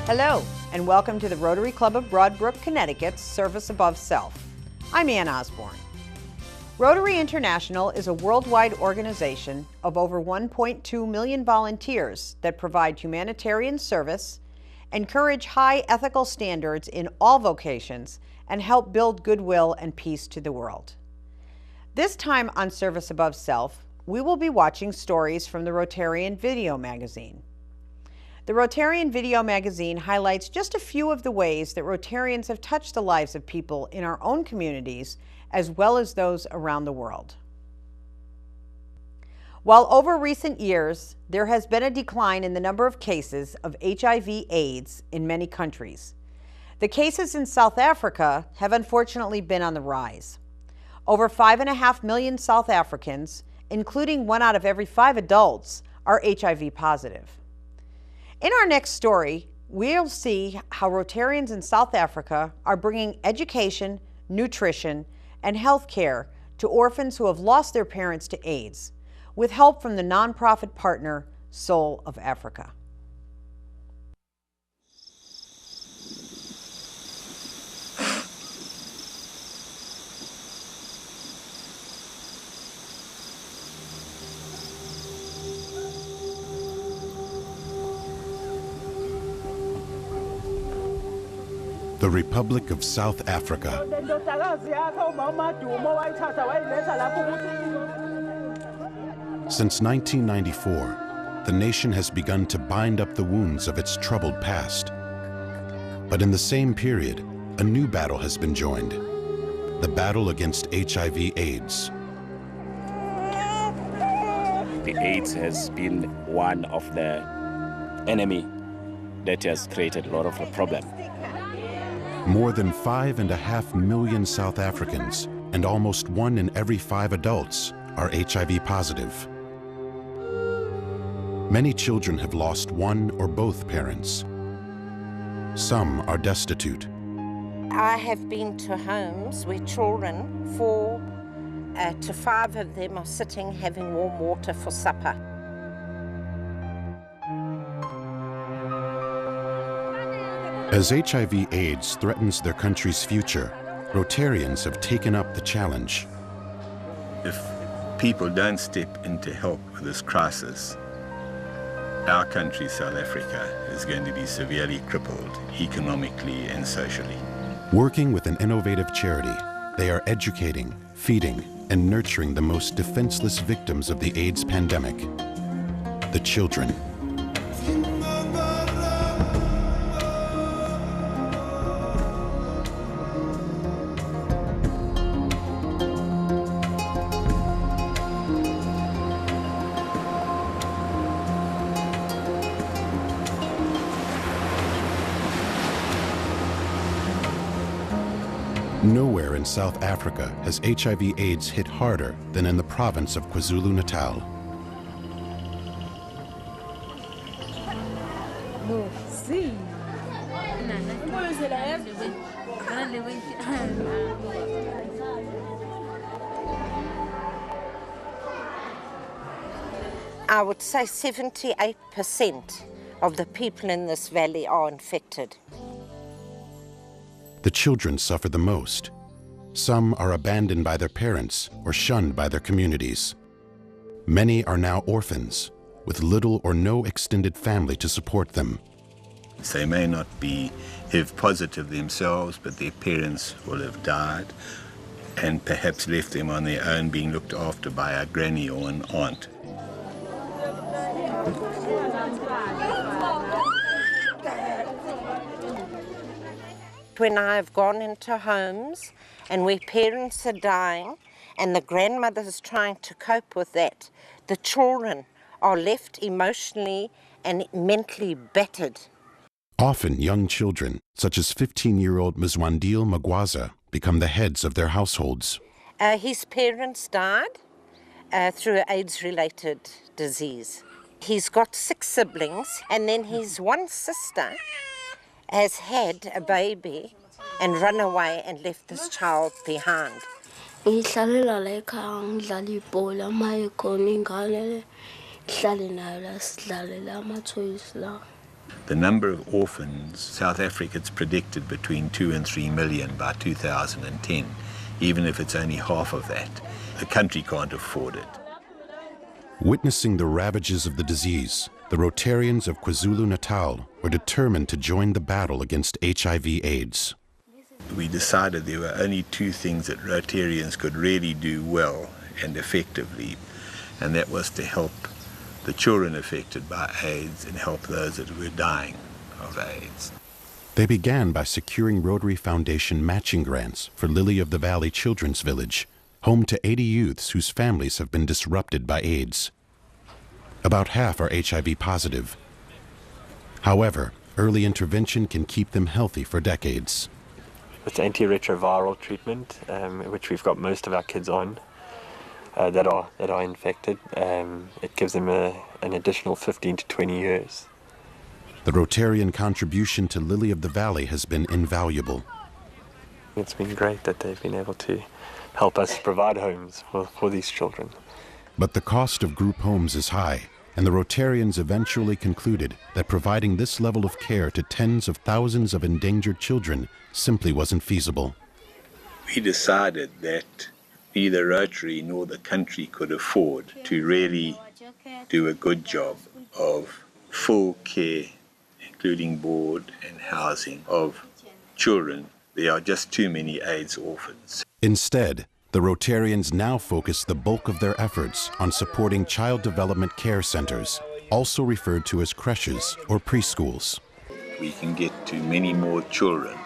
Hello, and welcome to the Rotary Club of Broadbrook, Connecticut's Service Above Self. I'm Ann Osborne. Rotary International is a worldwide organization of over 1.2 million volunteers that provide humanitarian service, encourage high ethical standards in all vocations, and help build goodwill and peace to the world. This time on Service Above Self, we will be watching stories from the Rotarian video magazine. The Rotarian video magazine highlights just a few of the ways that Rotarians have touched the lives of people in our own communities as well as those around the world. While over recent years, there has been a decline in the number of cases of HIV/AIDS in many countries, the cases in South Africa have unfortunately been on the rise. Over 5.5 million South Africans, including 1 out of every 5 adults, are HIV positive. In our next story, we'll see how Rotarians in South Africa are bringing education, nutrition, and health care to orphans who have lost their parents to AIDS, with help from the nonprofit partner Soul of Africa. The Republic of South Africa. Since 1994, the nation has begun to bind up the wounds of its troubled past. But in the same period, a new battle has been joined, the battle against HIV/AIDS. The AIDS has been one of the enemy that has created a lot of a problem. More than 5.5 million South Africans and almost 1 in every 5 adults are HIV positive. Many children have lost one or both parents. Some are destitute. I have been to homes where children, 4 to 5 of them, are sitting having warm water for supper. As HIV/AIDS threatens their country's future, Rotarians have taken up the challenge. If people don't step in to help with this crisis, our country, South Africa, is going to be severely crippled economically and socially. Working with an innovative charity, they are educating, feeding, and nurturing the most defenseless victims of the AIDS pandemic, the children. Nowhere in South Africa has HIV/AIDS hit harder than in the province of KwaZulu-Natal. I would say 78% of the people in this valley are infected. The children suffer the most. Some are abandoned by their parents or shunned by their communities. Many are now orphans, with little or no extended family to support them. They may not be HIV positive themselves, but their parents will have died and perhaps left them on their own, being looked after by a granny or an aunt. When I have gone into homes and where parents are dying and the grandmother is trying to cope with that, the children are left emotionally and mentally battered. Often young children, such as 15-year-old Mzwandile Magwaza, become the heads of their households. His parents died through AIDS-related disease. He's got 6 siblings, and then his one sister has had a baby and run away and left this child behind. The number of orphans, South Africa's predicted between 2 and 3 million by 2010, even if it's only half of that. The country can't afford it. Witnessing the ravages of the disease, the Rotarians of KwaZulu-Natal were determined to join the battle against HIV/AIDS. We decided there were only two things that Rotarians could really do well and effectively, and that was to help the children affected by AIDS and help those that were dying of AIDS. They began by securing Rotary Foundation matching grants for Lily of the Valley Children's Village, home to 80 youths whose families have been disrupted by AIDS. About half are HIV positive. However, early intervention can keep them healthy for decades. It's antiretroviral treatment, which we've got most of our kids on that are infected. It gives them an additional 15 to 20 years. The Rotarian contribution to Lily of the Valley has been invaluable. It's been great that they've been able to help us provide homes for these children. But the cost of group homes is high, and the Rotarians eventually concluded that providing this level of care to tens of thousands of endangered children simply wasn't feasible. We decided that neither Rotary nor the country could afford to really do a good job of full care, including board and housing of children. There are just too many AIDS orphans. Instead, the Rotarians now focus the bulk of their efforts on supporting child development care centers, also referred to as creches or preschools. We can get to many more children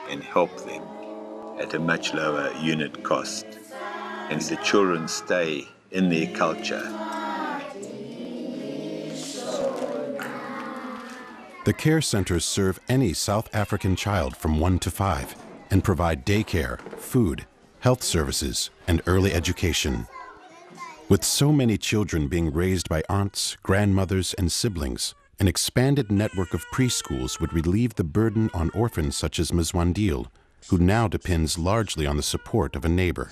and help them at a much lower unit cost. And the children stay in their culture. The care centers serve any South African child from 1 to 5 and provide daycare, food, health services, and early education. With so many children being raised by aunts, grandmothers, and siblings, an expanded network of preschools would relieve the burden on orphans such as Ms. Wandil, who now depends largely on the support of a neighbor.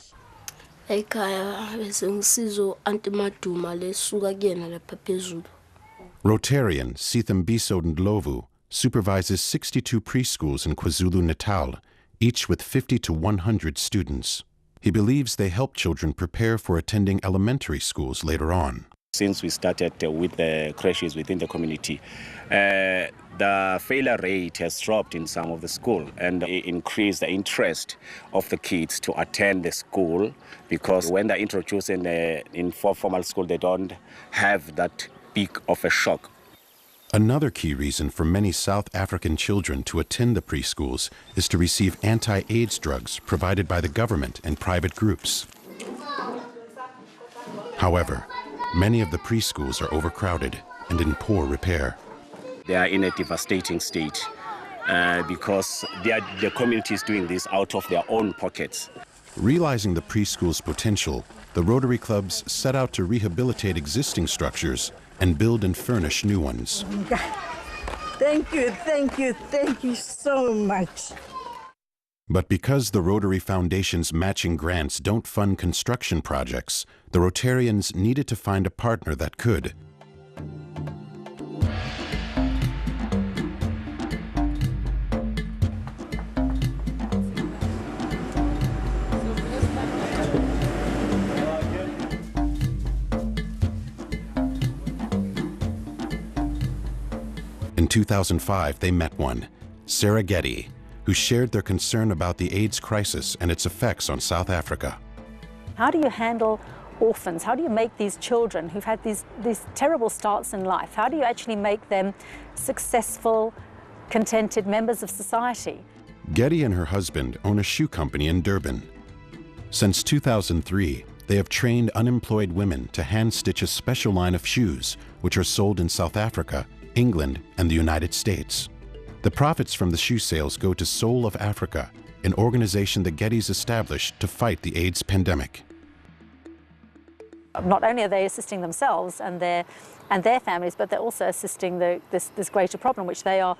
Rotarian Sithambiso Ndlovu supervises 62 preschools in KwaZulu-Natal, each with 50 to 100 students. He believes they help children prepare for attending elementary schools later on. Since we started with the creches within the community, the failure rate has dropped in some of the school, and it increased the interest of the kids to attend the school, because when they're introduced in formal school, they don't have that big of a shock. Another key reason for many South African children to attend the preschools is to receive anti-AIDS drugs provided by the government and private groups. However, many of the preschools are overcrowded and in poor repair. They are in a devastating state because the community is doing this out of their own pockets. Realizing the preschool's potential, the Rotary clubs set out to rehabilitate existing structures and build and furnish new ones. Thank you so much. But because the Rotary Foundation's matching grants don't fund construction projects, the Rotarians needed to find a partner that could. In 2005, they met one, Sarah Getty, who shared their concern about the AIDS crisis and its effects on South Africa. How do you handle orphans? How do you make these children who've had these terrible starts in life, how do you actually make them successful, contented members of society? Getty and her husband own a shoe company in Durban. Since 2003, they have trained unemployed women to hand-stitch a special line of shoes, which are sold in South Africa, England, and the United States. The profits from the shoe sales go to Soul of Africa, an organization the Gettys established to fight the AIDS pandemic. Not only are they assisting themselves and their families, but they're also assisting this greater problem which they are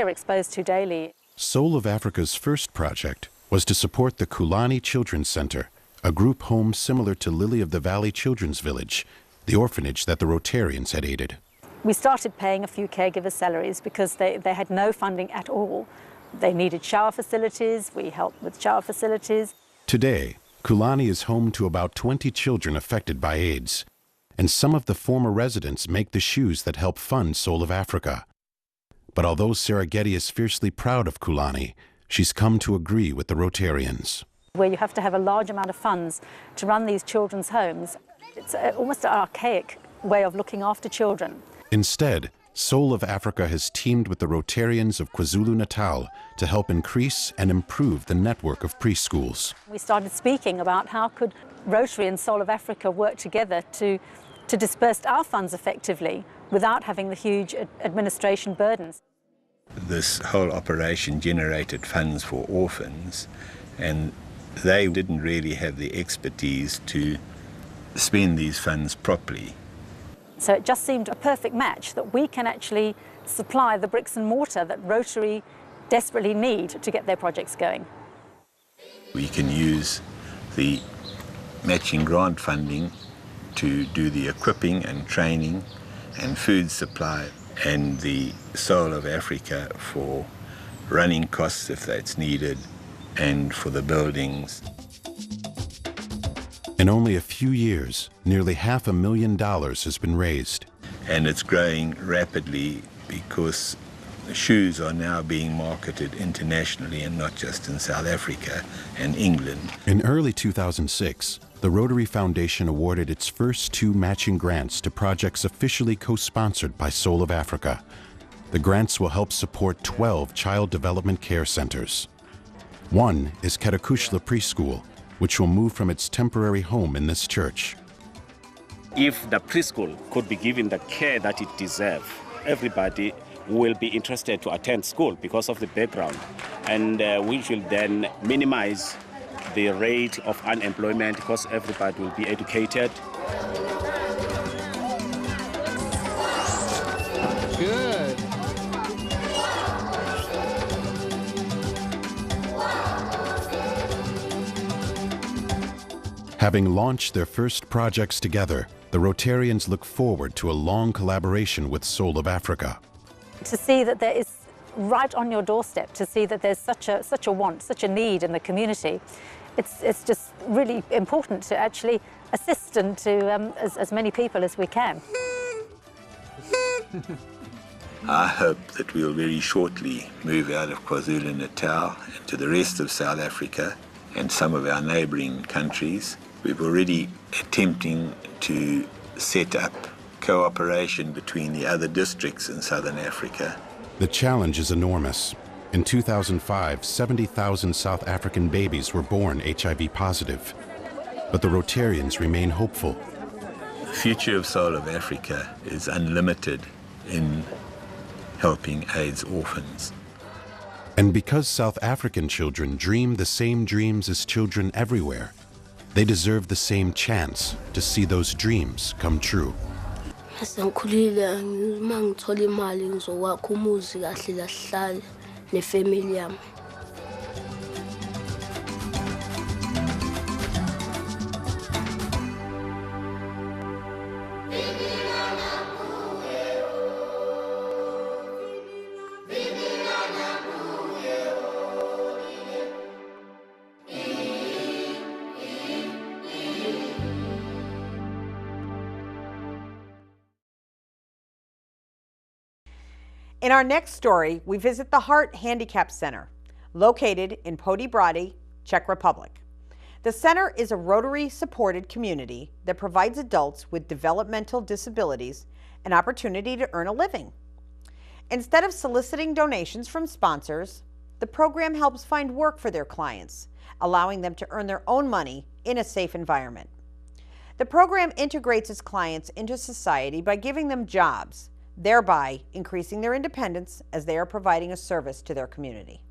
exposed to daily. Soul of Africa's first project was to support the Kulani Children's Center, a group home similar to Lily of the Valley Children's Village, the orphanage that the Rotarians had aided. We started paying a few caregivers' salaries because they had no funding at all. They needed shower facilities, we helped with shower facilities. Today, Kulani is home to about 20 children affected by AIDS, and some of the former residents make the shoes that help fund Soul of Africa. But although Sarah Getty is fiercely proud of Kulani, she's come to agree with the Rotarians. Where you have to have a large amount of funds to run these children's homes, it's almost an archaic way of looking after children. Instead, Soul of Africa has teamed with the Rotarians of KwaZulu-Natal to help increase and improve the network of preschools. We started speaking about how could Rotary and Soul of Africa work together to disperse our funds effectively without having the huge administration burdens. This whole operation generated funds for orphans, and they didn't really have the expertise to spend these funds properly. So it just seemed a perfect match that we can actually supply the bricks and mortar that Rotary desperately need to get their projects going. We can use the matching grant funding to do the equipping and training and food supply, and the Soul of Africa for running costs if that's needed, and for the buildings. In only a few years, nearly $500,000 has been raised. And it's growing rapidly because the shoes are now being marketed internationally and not just in South Africa and England. In early 2006, the Rotary Foundation awarded its first 2 matching grants to projects officially co-sponsored by Soul of Africa. The grants will help support 12 child development care centers. One is Ketakushla Preschool, which will move from its temporary home in this church. If the preschool could be given the care that it deserves, everybody will be interested to attend school because of the background, and which will then minimize the rate of unemployment because everybody will be educated. Good. Having launched their first projects together, the Rotarians look forward to a long collaboration with Soul of Africa. To see that there is right on your doorstep, to see that there's such a want, such a need in the community, it's just really important to actually assist and to as many people as we can. I hope that we'll very shortly move out of KwaZulu-Natal and to the rest of South Africa and some of our neighbouring countries. We're already attempting to set up cooperation between the other districts in Southern Africa. The challenge is enormous. In 2005, 70,000 South African babies were born HIV positive. But the Rotarians remain hopeful. The future of Soul of Africa is unlimited in helping AIDS orphans. And because South African children dream the same dreams as children everywhere, they deserve the same chance to see those dreams come true. In our next story, we visit the Heart Handicap Center, located in Poděbrady, Czech Republic. The center is a Rotary-supported community that provides adults with developmental disabilities an opportunity to earn a living. Instead of soliciting donations from sponsors, the program helps find work for their clients, allowing them to earn their own money in a safe environment. The program integrates its clients into society by giving them jobs, thereby increasing their independence as they are providing a service to their community.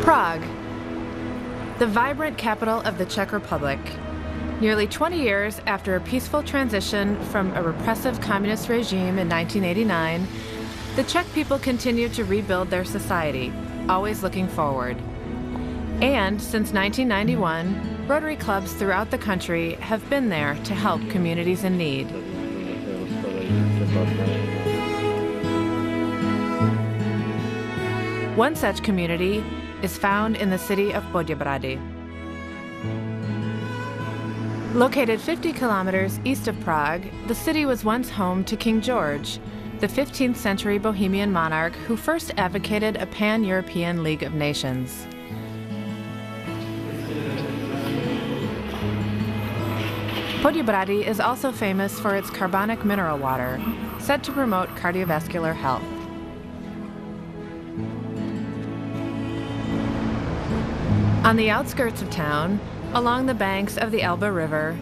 Prague, the vibrant capital of the Czech Republic. Nearly 20 years after a peaceful transition from a repressive communist regime in 1989, the Czech people continue to rebuild their society, always looking forward. And since 1991, Rotary clubs throughout the country have been there to help communities in need. One such community is found in the city of Poděbrady. Located 50 kilometers east of Prague, the city was once home to King George, the 15th century Bohemian monarch who first advocated a pan-European League of Nations. Poděbrady is also famous for its carbonic mineral water, said to promote cardiovascular health. On the outskirts of town, along the banks of the Elbe River,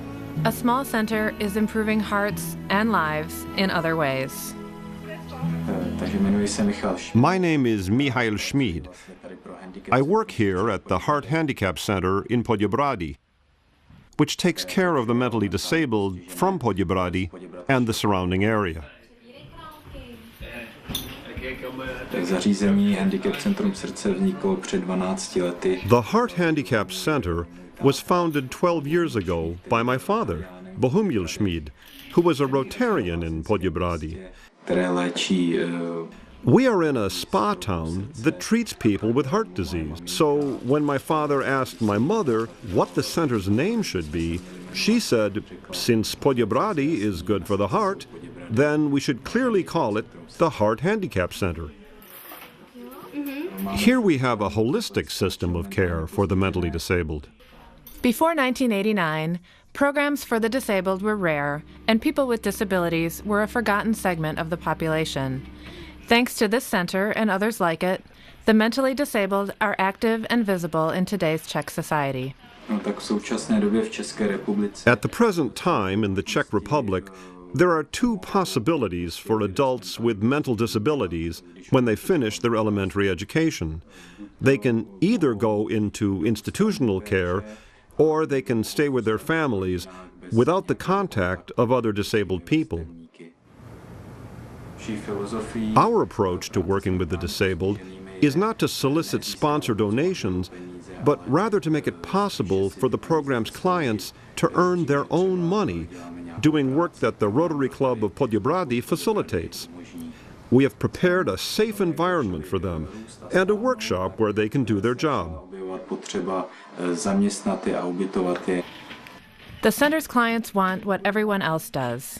a small center is improving hearts and lives in other ways. My name is Michael Schmid. I work here at the Heart Handicap Center in Poděbrady, which takes care of the mentally disabled from Poděbrady and the surrounding area. The Heart Handicap Center was founded 12 years ago by my father, Bohumil Schmid, who was a Rotarian in Poděbrady. We are in a spa town that treats people with heart disease. So when my father asked my mother what the center's name should be, she said, since Poděbrady is good for the heart, then we should clearly call it the Heart Handicap Center. Here we have a holistic system of care for the mentally disabled. Before 1989, programs for the disabled were rare, and people with disabilities were a forgotten segment of the population. Thanks to this center and others like it, the mentally disabled are active and visible in today's Czech society. At the present time in the Czech Republic, there are two possibilities for adults with mental disabilities when they finish their elementary education. They can either go into institutional care or they can stay with their families without the contact of other disabled people. Our approach to working with the disabled is not to solicit sponsor donations, but rather to make it possible for the program's clients to earn their own money, doing work that the Rotary Club of Poděbrady facilitates. We have prepared a safe environment for them and a workshop where they can do their job. The center's clients want what everyone else does.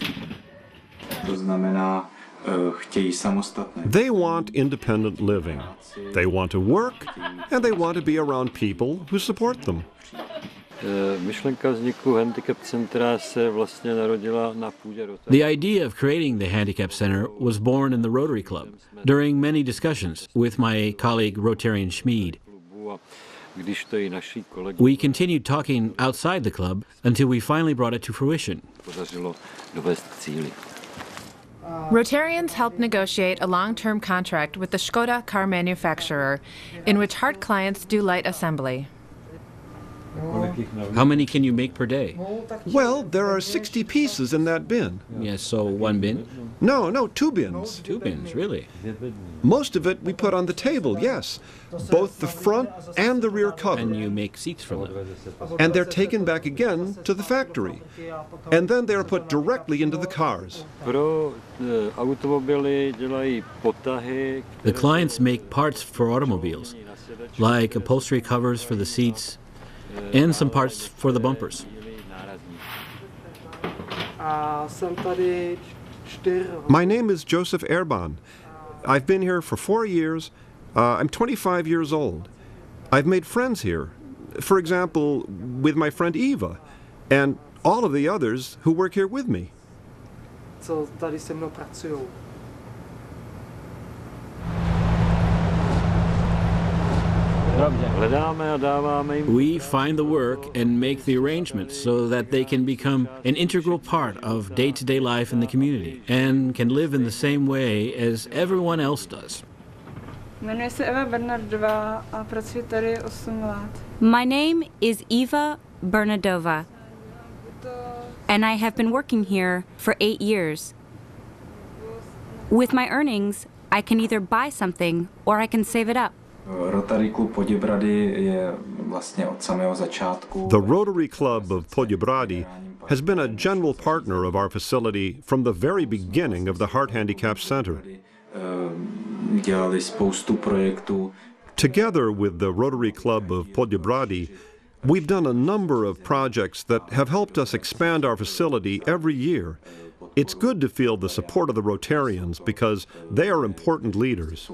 They want independent living. They want to work, and they want to be around people who support them. The idea of creating the Handicap Center was born in the Rotary Club during many discussions with my colleague Rotarian Schmid. We continued talking outside the club until we finally brought it to fruition. Rotarians helped negotiate a long-term contract with the Škoda car manufacturer, in which heart clients do light assembly. How many can you make per day? Well, there are 60 pieces in that bin. Yes, so one bin? No, 2 bins. 2 bins, really? Most of it we put on the table, yes. Both the front and the rear cover. And you make seats from them? And they're taken back again to the factory. And then they're put directly into the cars. The clients make parts for automobiles, like upholstery covers for the seats, and some parts for the bumpers. My name is Joseph Erban. I've been here for 4 years. I'm 25 years old. I've made friends here. For example, with my friend Eva, and all of the others who work here with me. We find the work and make the arrangements so that they can become an integral part of day-to-day life in the community and can live in the same way as everyone else does. My name is Eva Bernadova, and I have been working here for 8 years. With my earnings, I can either buy something or I can save it up. The Rotary Club of Podjebrady has been a general partner of our facility from the very beginning of the Heart Handicap Center. Together with the Rotary Club of Podjebrady, we've done a number of projects that have helped us expand our facility every year. It's good to feel the support of the Rotarians because they are important leaders.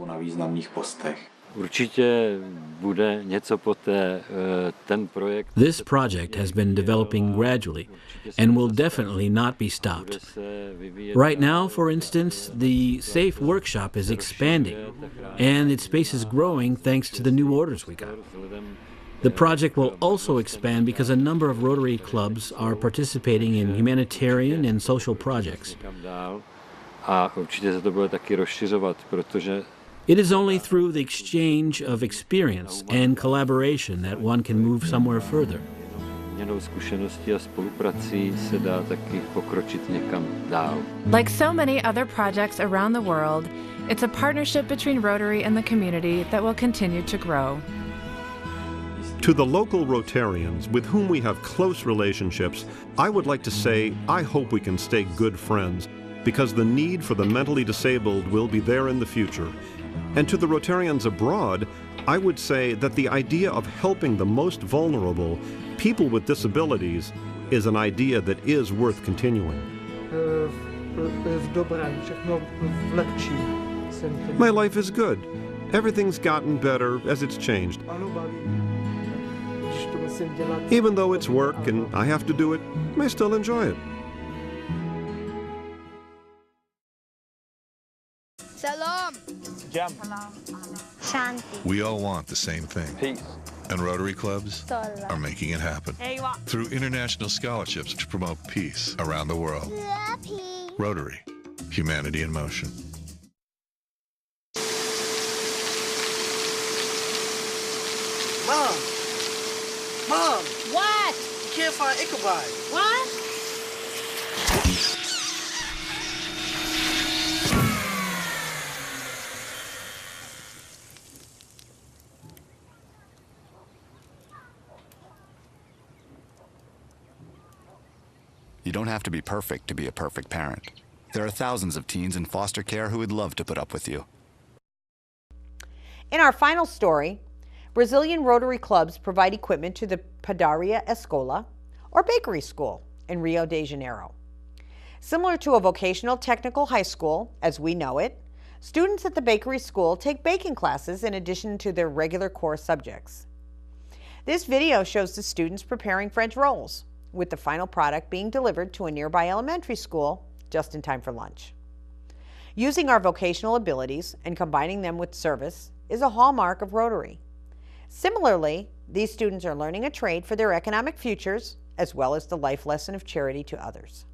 This project has been developing gradually and will definitely not be stopped. Right now, for instance, the SAFE workshop is expanding, and its space is growing thanks to the new orders we got. The project will also expand because a number of Rotary clubs are participating in humanitarian and social projects. It is only through the exchange of experience and collaboration that one can move somewhere further. Like so many other projects around the world, it's a partnership between Rotary and the community that will continue to grow. To the local Rotarians with whom we have close relationships, I would like to say I hope we can stay good friends because the need for the mentally disabled will be there in the future. And to the Rotarians abroad, I would say that the idea of helping the most vulnerable, people with disabilities, is an idea that is worth continuing. My life is good. Everything's gotten better as it's changed. Even though it's work and I have to do it, I still enjoy it. Salam. Jam. Shanti. We all want the same thing. Peace. And Rotary clubs are making it happen through international scholarships to promote peace around the world. Rotary, humanity in motion. Mom! Mom! What? You can't find Ichabod. What? You don't have to be perfect to be a perfect parent. There are thousands of teens in foster care who would love to put up with you. In our final story, Brazilian Rotary clubs provide equipment to the Padaria Escola, or bakery school, in Rio de Janeiro. Similar to a vocational technical high school, as we know it, students at the bakery school take baking classes in addition to their regular core subjects. This video shows the students preparing French rolls, with the final product being delivered to a nearby elementary school just in time for lunch. Using our vocational abilities and combining them with service is a hallmark of Rotary. Similarly, these students are learning a trade for their economic futures, as well as the life lesson of charity to others.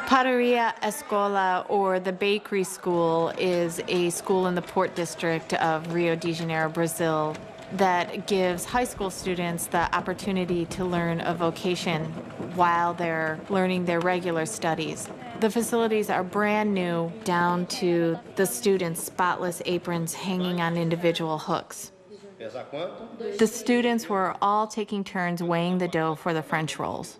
Padaria Escola, or the bakery school, is a school in the Port District of Rio de Janeiro, Brazil, that gives high school students the opportunity to learn a vocation while they're learning their regular studies. The facilities are brand new, down to the students' spotless aprons hanging on individual hooks. The students were all taking turns weighing the dough for the French rolls.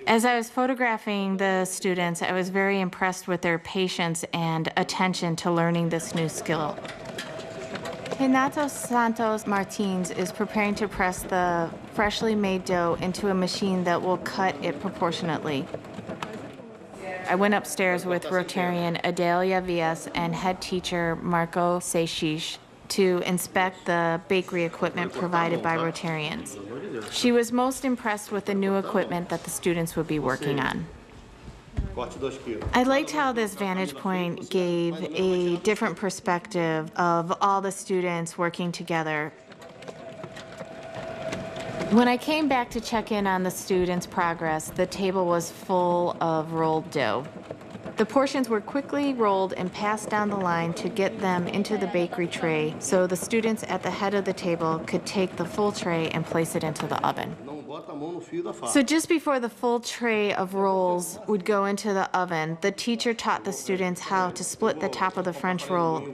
As I was photographing the students, I was very impressed with their patience and attention to learning this new skill. Renato Santos Martins is preparing to press the freshly made dough into a machine that will cut it proportionately. I went upstairs with Rotarian Adelia Villas and head teacher Marco Seixas to inspect the bakery equipment provided by Rotarians. She was most impressed with the new equipment that the students would be working on. I liked how this vantage point gave a different perspective of all the students working together. When I came back to check in on the students' progress, the table was full of rolled dough. The portions were quickly rolled and passed down the line to get them into the bakery tray so the students at the head of the table could take the full tray and place it into the oven. So just before the full tray of rolls would go into the oven, the teacher taught the students how to split the top of the French roll.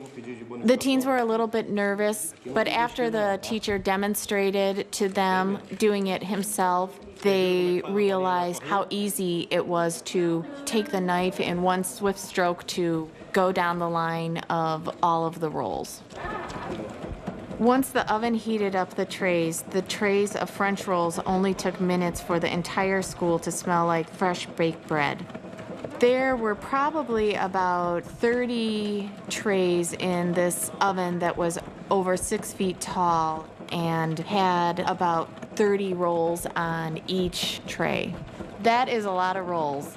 The teens were a little bit nervous, but after the teacher demonstrated to them doing it himself, they realized how easy it was to take the knife in one swift stroke to go down the line of all of the rolls. Once the oven heated up the trays of French rolls only took minutes for the entire school to smell like fresh baked bread. There were probably about 30 trays in this oven that was over 6 feet tall and had about 30 rolls on each tray. That is a lot of rolls.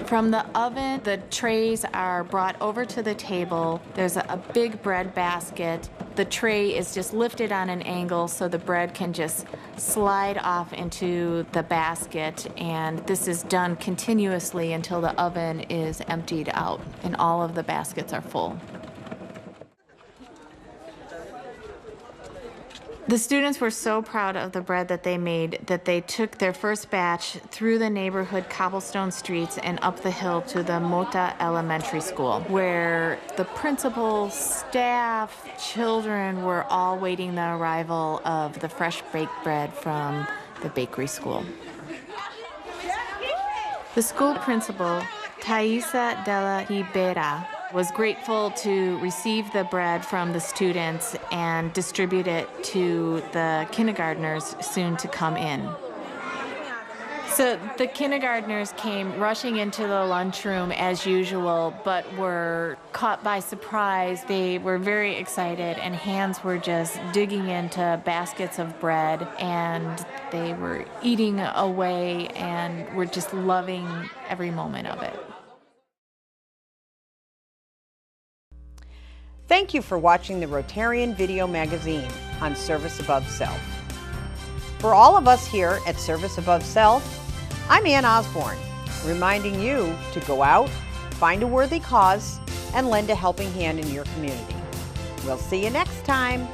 From the oven, the trays are brought over to the table. There's a big bread basket. The tray is just lifted on an angle so the bread can just slide off into the basket, and this is done continuously until the oven is emptied out and all of the baskets are full. The students were so proud of the bread that they made that they took their first batch through the neighborhood cobblestone streets and up the hill to the Mota Elementary School, where the principal, staff, children were all waiting the arrival of the fresh baked bread from the bakery school. The school principal, Thaisa de la Ribera, was grateful to receive the bread from the students and distribute it to the kindergartners soon to come in. So the kindergartners came rushing into the lunchroom as usual, but were caught by surprise. They were very excited, and hands were just digging into baskets of bread, and they were eating away and were just loving every moment of it. Thank you for watching the Rotarian video magazine on Service Above Self. For all of us here at Service Above Self, I'm Ann Osborne, reminding you to go out, find a worthy cause, and lend a helping hand in your community. We'll see you next time.